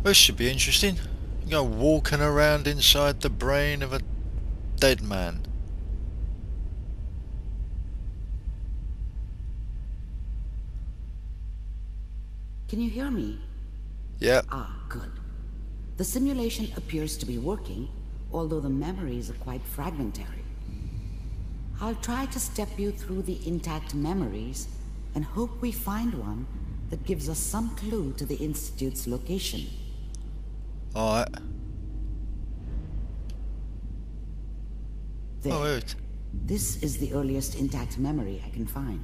This should be interesting. You go walking around inside the brain of a dead man. Can you hear me? Yeah. Ah, good. The simulation appears to be working, although the memories are quite fragmentary. I'll try to step you through the intact memories and hope we find one that gives us some clue to the Institute's location. Alright. There. Oh, wait. This is the earliest intact memory I can find.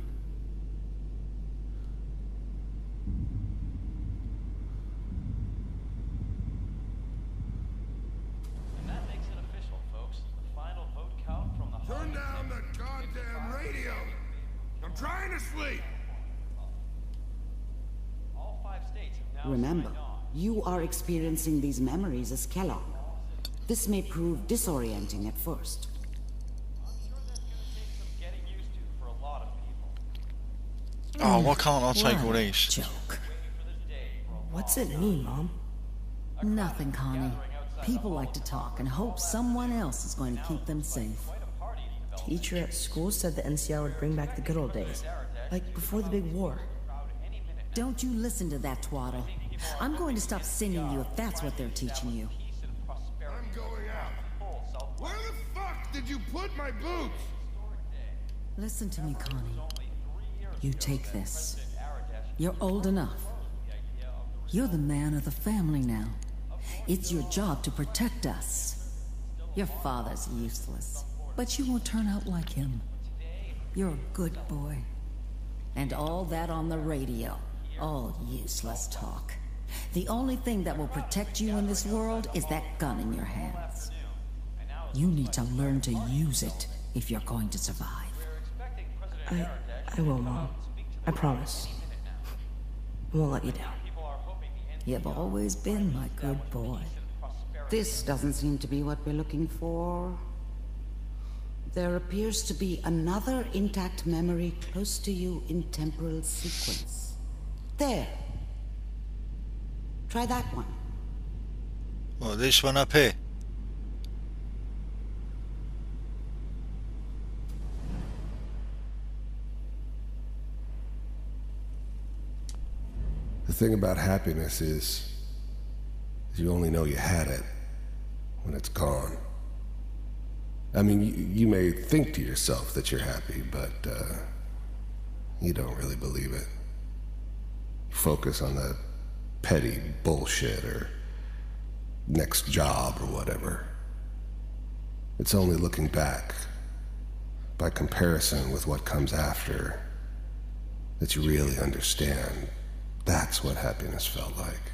And that makes it official, folks. The final vote count from the Turn down the goddamn radio! I'm trying to sleep! All 5 states have now Remember, signed on. you are experiencing these memories as Kellogg. This may prove disorienting at first. I'm sure that's gonna take some getting used to for a lot of people. Oh, why can't I take all What a these? joke. Waiting for this day for a What's it mean, Mom? Nothing, Connie. People like to talk and hope someone else is going to keep them safe. Teacher at school said the NCR would bring back the good old days. Like before the big war. Don't you listen to that twaddle. I'm going to stop sending you if that's what they're teaching you. I'm going out. Where the fuck did you put my boots? Listen to me, Connie. You take this. You're old enough. You're the man of the family now. It's your job to protect us. Your father's useless, but you won't turn out like him. You're a good boy. And all that on the radio, all useless talk. The only thing that will protect you in this world is that gun in your hands. You need to learn to use it if you're going to survive. I will, Mom. I promise. I won't let you down. You've always been my good boy. This doesn't seem to be what we're looking for. There appears to be another intact memory close to you in temporal sequence. There. Try that one. Well, this one up here. The thing about happiness is you only know you had it when it's gone. I mean, you may think to yourself that you're happy, but you don't really believe it. You focus on the petty bullshit or next job or whatever. It's only looking back, by comparison with what comes after, that you really understand. That's what happiness felt like.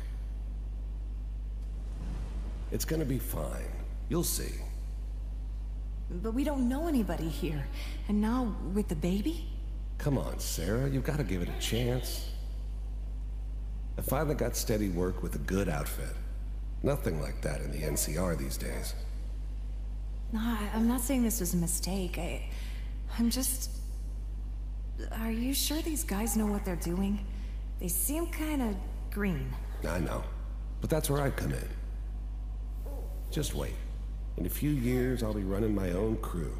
It's gonna be fine. You'll see. But we don't know anybody here. And now, with the baby? Come on, Sarah, you've got to give it a chance. I finally got steady work with a good outfit. Nothing like that in the NCR these days. No, I'm not saying this was a mistake. I'm just... Are you sure these guys know what they're doing? They seem kinda green. I know, but that's where I come in. Just wait. In a few years, I'll be running my own crew.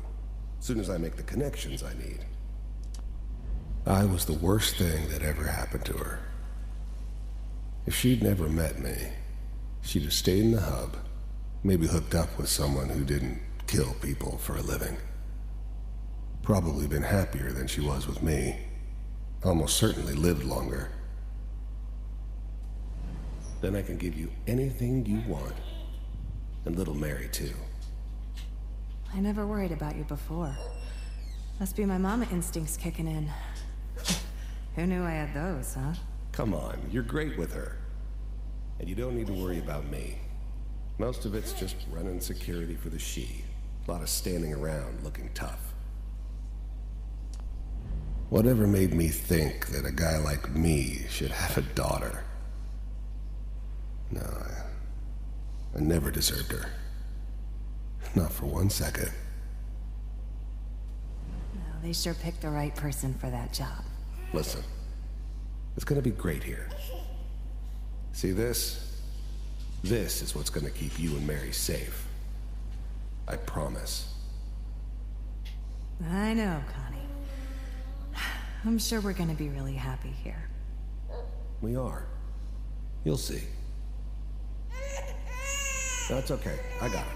As soon as I make the connections I need. I was the worst thing that ever happened to her. If she'd never met me, she'd have stayed in the hub, maybe hooked up with someone who didn't kill people for a living. Probably been happier than she was with me. Almost certainly lived longer. Then I can give you anything you want. And little Mary, too. I never worried about you before. Must be my mama instincts kicking in. Who knew I had those, huh? Come on, you're great with her. And you don't need to worry about me. Most of it's just running security for the she. A lot of standing around looking tough. Whatever made me think that a guy like me should have a daughter? No, I never deserved her. Not for 1 second. No, they sure picked the right person for that job. Listen, it's gonna be great here. See this? This is what's gonna keep you and Mary safe. I promise. I know, Connie. I'm sure we're gonna be really happy here. We are. You'll see. No, it's okay. I got it.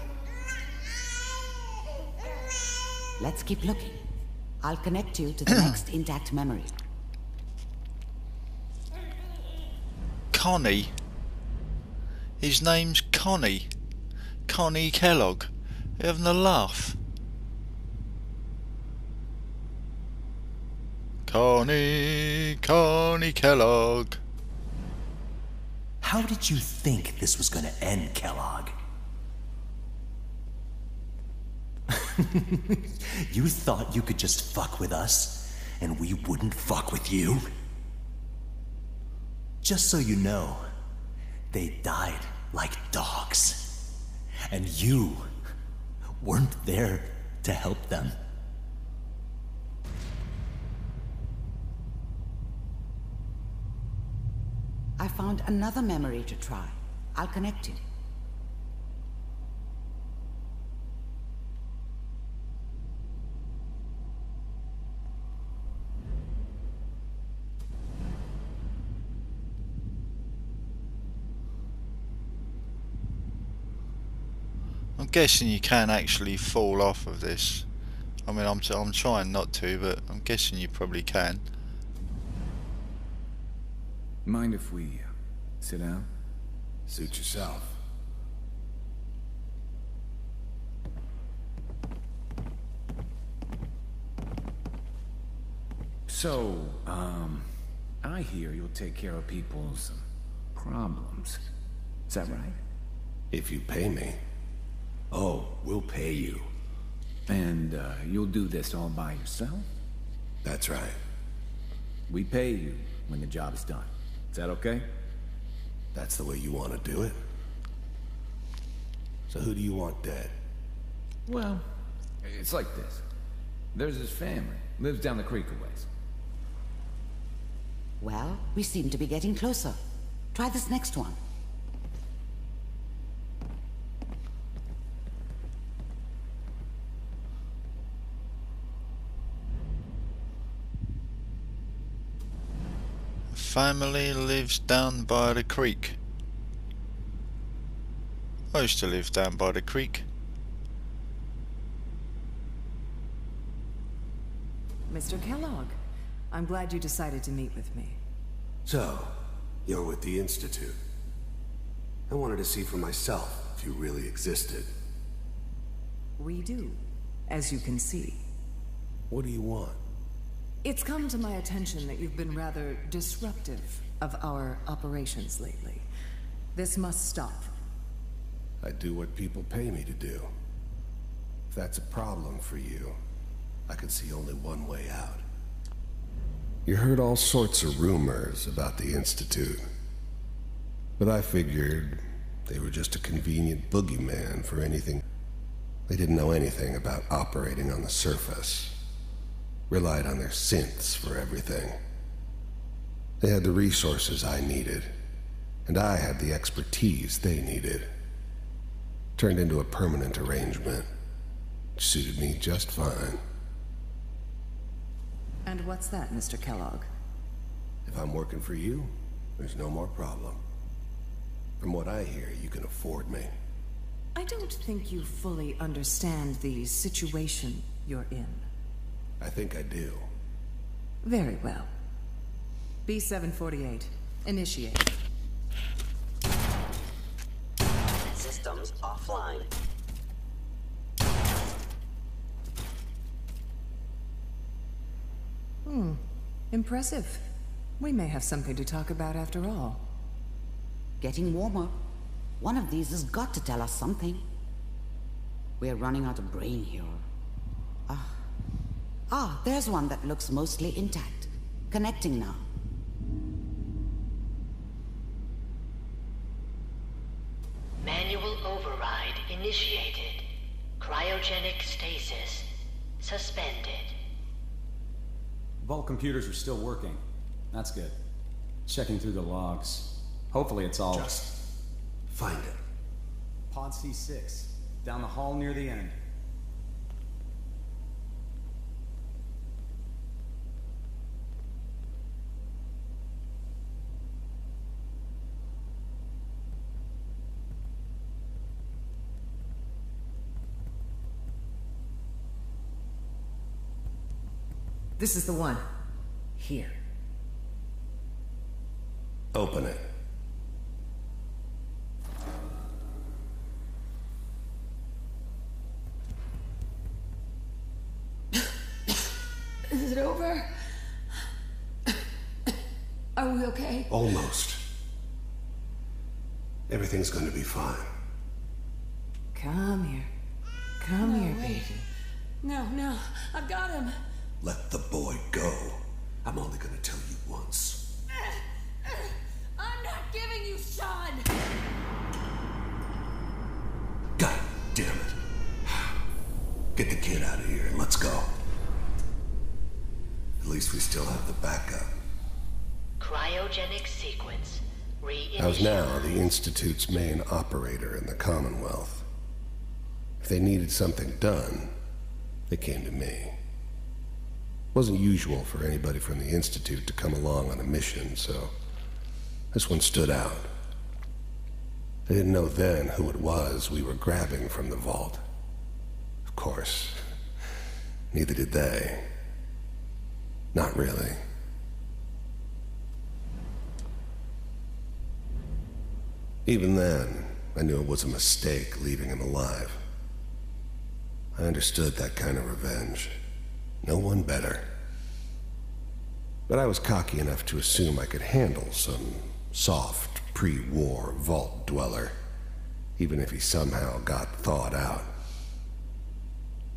Let's keep looking. I'll connect you to the next intact memory. Connie. His name's Connie. Connie Kellogg. You having a laugh? Connie Kellogg. How did you think this was gonna end, Kellogg? You thought you could just fuck with us, and we wouldn't fuck with you? Just so you know, they died like dogs. And you weren't there to help them. I found another memory to try. I'll connect you. I'm guessing you can actually fall off of this. I mean, I'm trying not to, but I'm guessing you probably can. Mind if we sit down? Suit yourself. So, I hear you'll take care of people's problems. Is that right? If you pay me. Oh, we'll pay you. And, you'll do this all by yourself? That's right. We pay you when the job is done. Is that okay? That's the way you want to do it? So who do you want dead? Well, it's like this. There's his family. Lives down the creek a ways. Well, we seem to be getting closer. Try this next one. Family lives down by the creek. I used to live down by the creek. Mr. Kellogg, I'm glad you decided to meet with me. So, you're with the Institute. I wanted to see for myself if you really existed. We do, as you can see. What do you want? It's come to my attention that you've been rather disruptive of our operations lately. This must stop. I do what people pay me to do. If that's a problem for you, I can see only one way out. You heard all sorts of rumors about the Institute, but I figured they were just a convenient boogeyman for anything. They didn't know anything about operating on the surface. Relied on their synths for everything. They had the resources I needed, and I had the expertise they needed. Turned into a permanent arrangement, which suited me just fine. And what's that, Mr. Kellogg? If I'm working for you, there's no more problem. From what I hear, you can afford me. I don't think you fully understand the situation you're in. I think I do. Very well. B-748, initiate. Systems offline. Impressive. We may have something to talk about after all. Getting warmer. One of these has got to tell us something. We're running out of brain here. There's one that looks mostly intact. Connecting now. Manual override initiated. Cryogenic stasis suspended. Vault computers are still working. That's good. Checking through the logs. Hopefully it's all... Just find it. Pod C6, down the hall near the end. This is the one. Here. Open it. Is it over? Are we okay? Almost. Everything's gonna be fine. Come here. Come here, wait. baby. No, I've got him. Let the boy go. I'm only gonna tell you once. I'm not giving you Sean! God damn it. Get the kid out of here and let's go. At least we still have the backup. Cryogenic sequence reinitialized. I was now the Institute's main operator in the Commonwealth. If they needed something done, they came to me. It wasn't usual for anybody from the Institute to come along on a mission, so this one stood out. I didn't know then who it was we were grabbing from the vault. Of course, neither did they. Not really. Even then, I knew it was a mistake leaving him alive. I understood that kind of revenge. No one better. But I was cocky enough to assume I could handle some soft, pre-war vault dweller, even if he somehow got thawed out.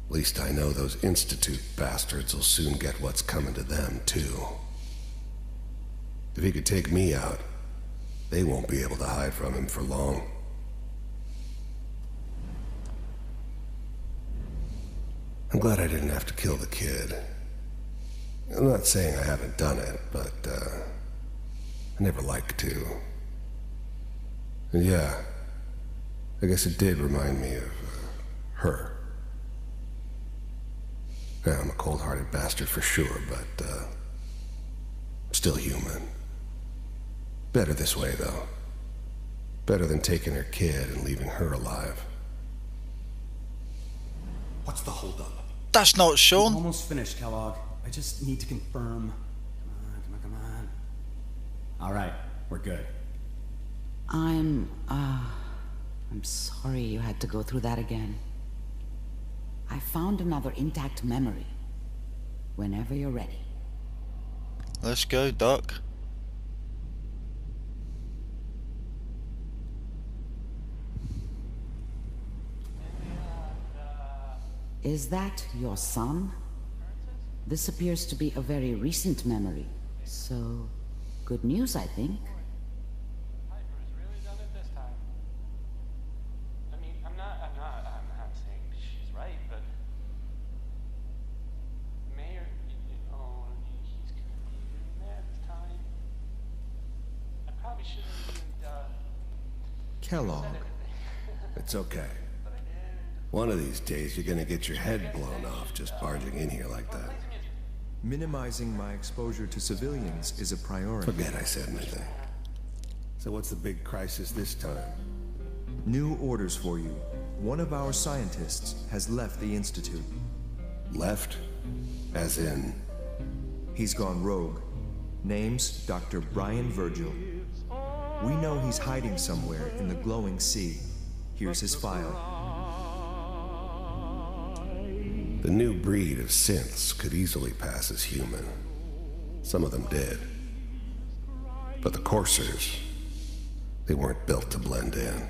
At least I know those Institute bastards will soon get what's coming to them, too. If he could take me out, they won't be able to hide from him for long. I'm glad I didn't have to kill the kid. I'm not saying I haven't done it, but, I never like to. And yeah, I guess it did remind me of, her. Yeah, I'm a cold-hearted bastard for sure, but, still human. Better this way, though. Better than taking her kid and leaving her alive. What's the holdup? That's not Sean. Almost finished, Kellogg. I just need to confirm. Come on. All right, we're good. I'm sorry you had to go through that again. I found another intact memory. Whenever you're ready. Let's go, Doc. Is that your son? This appears to be a very recent memory. So, good news, I think. Piper's really done it this time. I mean, I'm not saying she's right, but Mayor, he's gonna be doing that this time. I probably shouldn't even, Kellogg. It's okay. One of these days, you're gonna get your head blown off just barging in here like that. Minimizing my exposure to civilians is a priority. Forget I said anything. So what's the big crisis this time? New orders for you. One of our scientists has left the Institute. Left? As in? He's gone rogue. Name's Dr. Brian Virgil. We know he's hiding somewhere in the glowing sea. Here's his file. The new breed of synths could easily pass as human. Some of them did. But the coursers, they weren't built to blend in.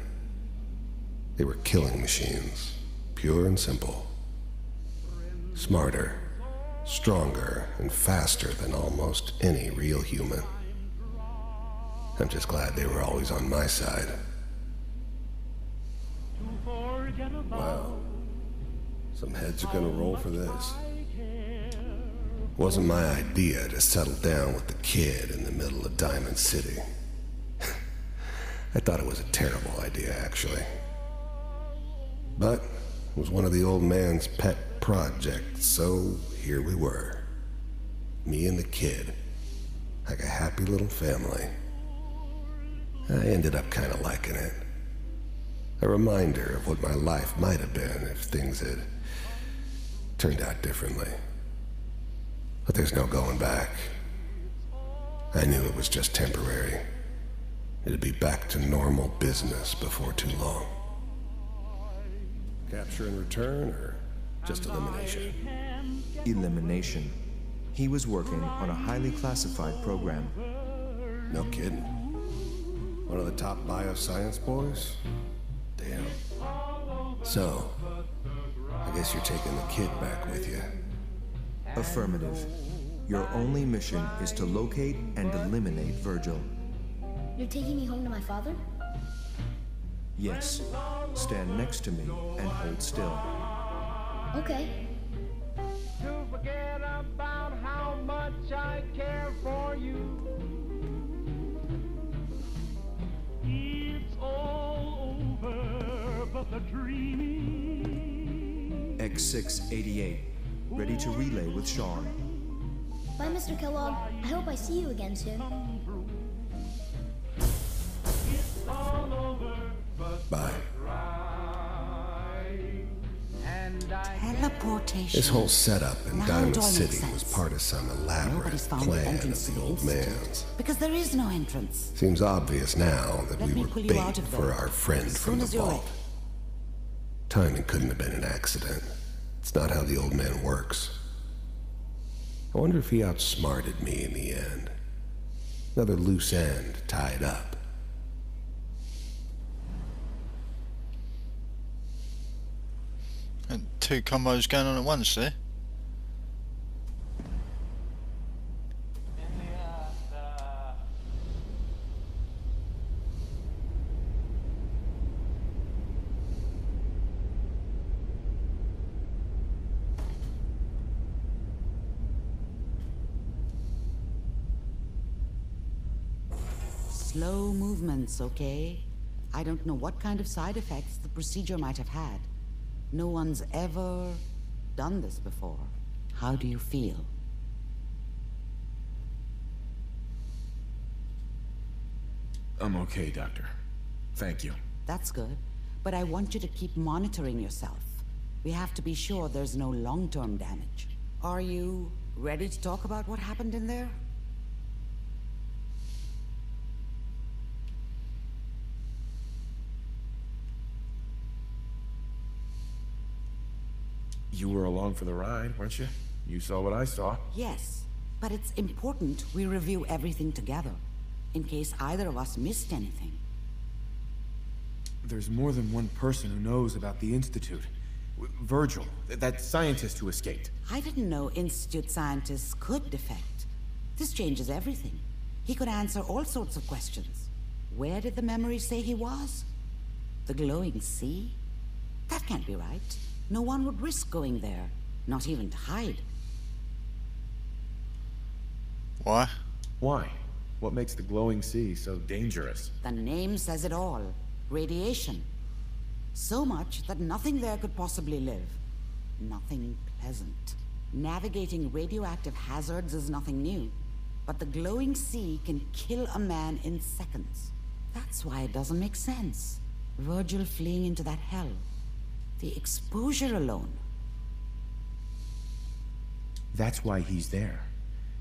They were killing machines, pure and simple. Smarter, stronger, and faster than almost any real human. I'm just glad they were always on my side. Wow. Some heads are gonna roll for this. It wasn't my idea to settle down with the kid in the middle of Diamond City. I thought it was a terrible idea, actually. But it was one of the old man's pet projects, so here we were. Me and the kid. Like a happy little family. I ended up kind of liking it. A reminder of what my life might have been if things had turned out differently. But there's no going back. I knew it was just temporary. It'd be back to normal business before too long. Capture and return, or just elimination? Elimination. He was working on a highly classified program. No kidding. One of the top bioscience boys? Damn. So, I guess you're taking the kid back with you. Affirmative. Your only mission is to locate and eliminate Virgil. You're taking me home to my father? Yes. Stand next to me and hold still. Okay. To forget about how much I care for you. It's all over, but the dreaming. X688, ready to relay with Sean. Bye, Mr. Kellogg. I hope I see you again soon. Bye. Teleportation. This whole setup in Now Diamond do I make City sense? was part of some elaborate Nobody's found the plan entrance of to the the old Institute. man's. Because there is no entrance. Seems obvious now that Let we me were pull you bait out of for there our friend as from soon the as you're vault. Timing couldn't have been an accident. It's not how the old man works. I wonder if he outsmarted me in the end. Another loose end tied up. And two combos going on at once there. Slow movements, okay? I don't know what kind of side effects the procedure might have had. No one's ever done this before. How do you feel? I'm okay, Doctor. Thank you. That's good. But I want you to keep monitoring yourself. We have to be sure there's no long-term damage. Are you ready to talk about what happened in there? You were along for the ride, weren't you? You saw what I saw. Yes, but it's important we review everything together, in case either of us missed anything. There's more than one person who knows about the Institute. Virgil, that scientist who escaped. I didn't know Institute scientists could defect. This changes everything. He could answer all sorts of questions. Where did the memory say he was? The glowing sea? That can't be right. No one would risk going there, not even to hide. Why? Why? What makes the glowing sea so dangerous? The name says it all. Radiation. So much that nothing there could possibly live. Nothing pleasant. Navigating radioactive hazards is nothing new. But the glowing sea can kill a man in seconds. That's why it doesn't make sense. Virgil fleeing into that hell. The exposure alone. That's why he's there.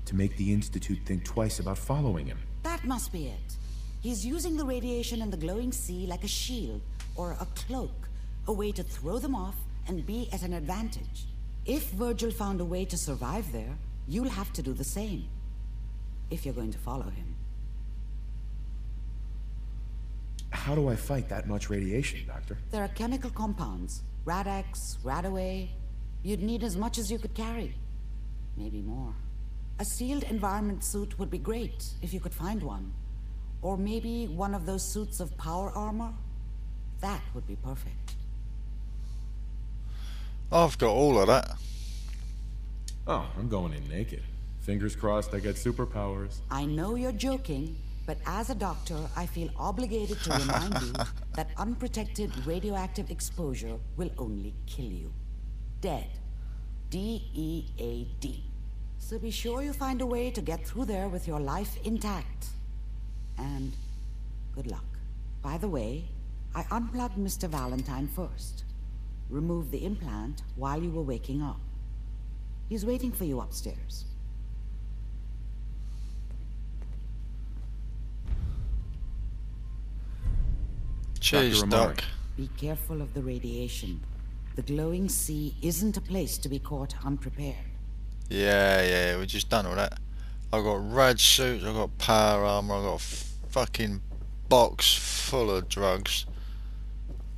To make the Institute think twice about following him. That must be it. He's using the radiation in the glowing sea like a shield or a cloak, a way to throw them off and be at an advantage. If Virgil found a way to survive there, you'll have to do the same. If you're going to follow him. How do I fight that much radiation, Doctor? There are chemical compounds. Rad-X, Radaway. You'd need as much as you could carry. Maybe more. A sealed environment suit would be great, if you could find one. Or maybe one of those suits of power armor? That would be perfect. I've got all of that. Oh, I'm going in naked. Fingers crossed I get superpowers. I know you're joking, But as a doctor, I feel obligated to remind you that unprotected radioactive exposure will only kill you. Dead. D-E-A-D. So be sure you find a way to get through there with your life intact. And good luck. By the way, I unplugged Mr. Valentine first. Removed the implant while you were waking up. He's waiting for you upstairs. Cheers, Doc. Be careful of the radiation. The glowing sea isn't a place to be caught unprepared. Yeah, we just done all that. I got rad suits, I got power armor, I got a fucking box full of drugs.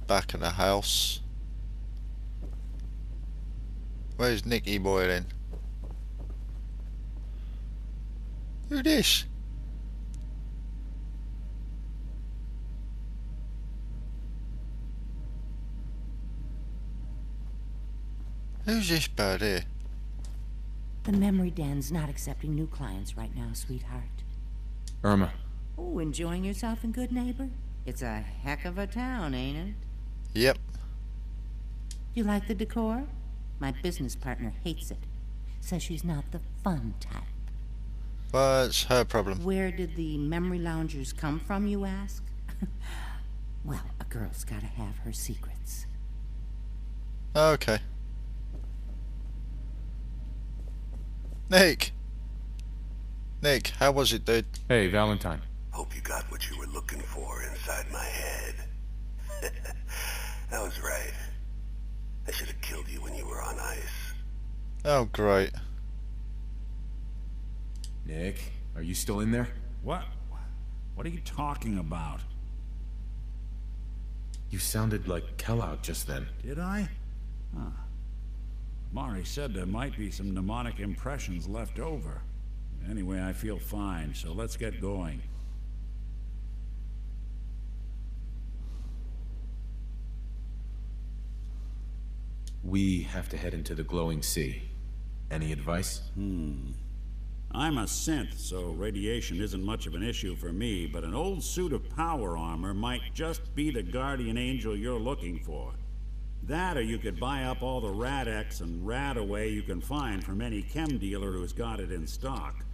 Back of the house. Where's Nicky boy then? Who this? Who's this bird here? The memory den's not accepting new clients right now, sweetheart. Irma. Oh, enjoying yourself in Good Neighbor? It's a heck of a town, ain't it? Yep. You like the decor? My business partner hates it. Says she's not the fun type. Well, it's her problem. Where did the memory loungers come from, you ask? Well, a girl's gotta have her secrets. Okay. Nick, how was it, dude? Hey, Valentine. Hope you got what you were looking for inside my head. That was right. I should have killed you when you were on ice. Oh, great. Nick, are you still in there? What? What are you talking about? You sounded like Kellogg just then. Did I? Huh. Mari said there might be some mnemonic impressions left over. Anyway, I feel fine, so let's get going. We have to head into the glowing sea. Any advice? I'm a synth, so radiation isn't much of an issue for me, but an old suit of power armor might just be the guardian angel you're looking for. That, or you could buy up all the Rad-X and Rad-Away you can find from any chem dealer who's got it in stock.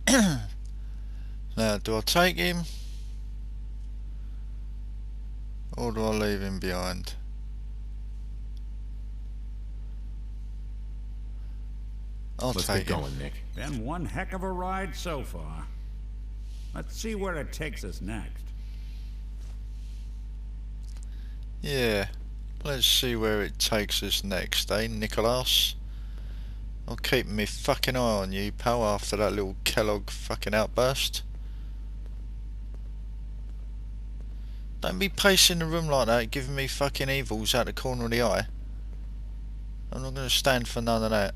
Now, do I take him? Or do I leave him behind? Let's take get him. going, Nick. Been one heck of a ride so far. Let's see where it takes us next. Yeah, let's see where it takes us next, eh, Nicholas? I'll keep me fucking eye on you, pal, after that little Kellogg fucking outburst. Don't be pacing the room like that, giving me fucking evils out the corner of the eye. I'm not gonna stand for none of that.